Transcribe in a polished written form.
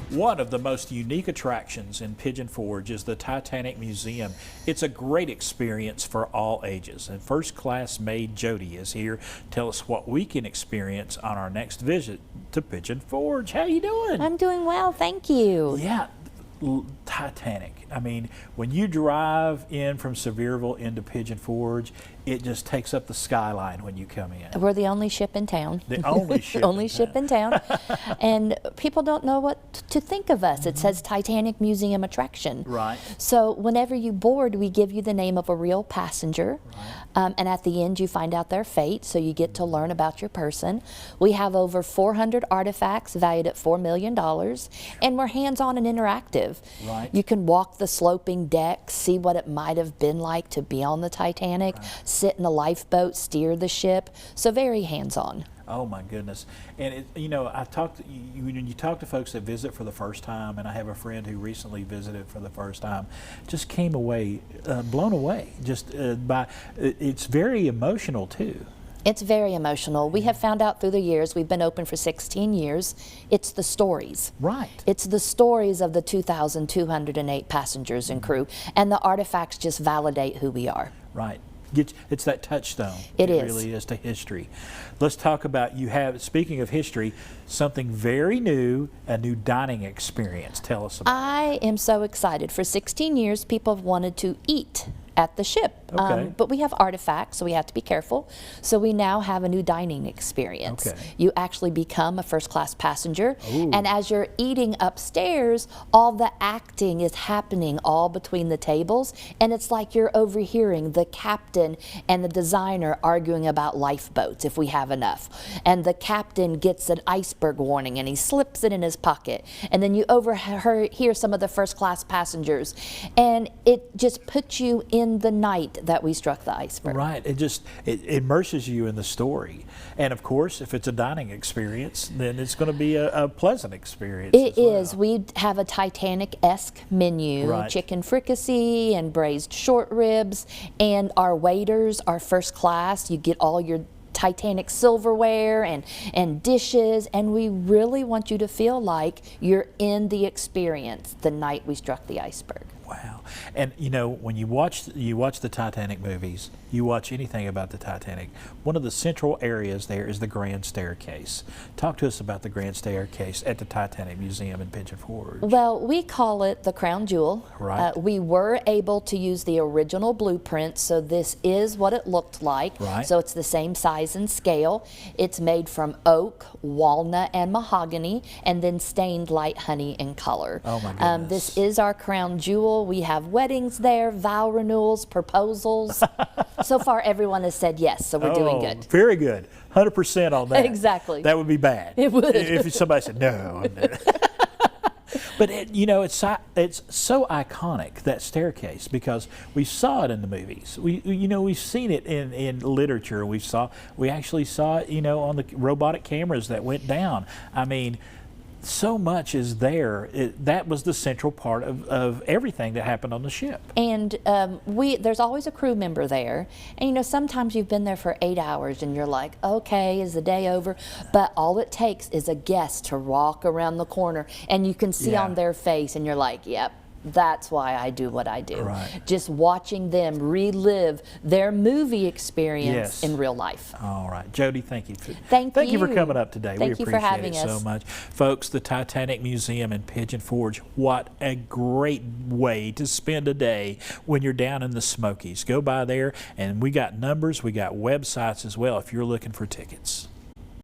One of the most unique attractions in Pigeon Forge is the Titanic Museum. It's a great experience for all ages. And First Class Maid Jodi is here to tell us what we can experience on our next visit to Pigeon Forge. How you doing? I'm doing well, thank you. Yeah, Titanic. I mean, when you drive in from Sevierville into Pigeon Forge, it just takes up the skyline when you come in. We're the only ship in town. The only ship only ship in town. And people don't know what to think of us. It says Titanic Museum attraction. Right. So whenever you board, we give you the name of a real passenger. Right. And at the end, you find out their fate, so you get to learn about your person. We have over 400 artifacts valued at $4 million, and we're hands-on and interactive. Right. You can walk the sloping deck, see what it might have been like to be on the Titanic, sit in the lifeboat, steer the ship, so very hands-on. Oh my goodness! And you know, I talked when you talk to folks that visit for the first time, and I have a friend who recently visited for the first time, just came away blown away. Just by it's very emotional too. It's very emotional. We have found out through the years, we've been open for 16 years, it's the stories. Right. It's the stories of the 2,208 passengers and crew, and the artifacts just validate who we are. Right. It's that touchstone. It is. Really is to history. Let's talk about, you have, speaking of history, something very new, a new dining experience. Tell us about it. I am so excited. For 16 years, people have wanted to eat at the ship. Okay. But we have artifacts, so we have to be careful. So we now have a new dining experience. Okay. You actually become a first-class passenger, Ooh. and as you're eating upstairs, all the acting is happening all between the tables, and it's like you're overhearing the captain and the designer arguing about lifeboats, if we have enough. And the captain gets an iceberg warning, and he slips it in his pocket. And then you overhear some of the first-class passengers, and it just puts you in the night that we struck the iceberg. Right. It immerses you in the story. And of course, if it's a dining experience, then it's going to be a pleasant experience. It is. We have a Titanic-esque menu, Right. chicken fricassee and braised short ribs, and our waiters are first class. You get all your Titanic silverware and dishes, and we really want you to feel like you're in the experience the night we struck the iceberg. Wow. And you know, when you watch the Titanic movies, you watch anything about the Titanic, one of the central areas there is the grand staircase. Talk to us about the grand staircase at the Titanic Museum in Pigeon Forge. Well, we call it the crown jewel. Right. We were able to use the original blueprint, so this is what it looked like. Right. So it's the same size and scale. It's made from oak, walnut, and mahogany, and then stained light honey in color. Oh my goodness. This is our crown jewel. We have weddings there, vow renewals, proposals. So far, everyone has said yes, so we're doing good. Very good. 100% on that. Exactly. That would be bad. It would. If somebody said no. But you know, it's so iconic, that staircase, because we saw it in the movies. We've seen it in literature. We actually saw it, you know, on the robotic cameras that went down. I mean, so much is there. That was the central part of everything that happened on the ship. And there's always a crew member there. And you know, sometimes you've been there for 8 hours and you're like, okay, is the day over? But all it takes is a guest to walk around the corner and you can see on their face and you're like, yep. That's why I do what I do. Right. Just watching them relive their movie experience in real life. All right. Jodi, thank you. Thank you for coming up today. Thank you for having it so much. Folks, the Titanic Museum in Pigeon Forge, what a great way to spend a day when you're down in the Smokies. Go by there, and we got numbers, we got websites as well if you're looking for tickets.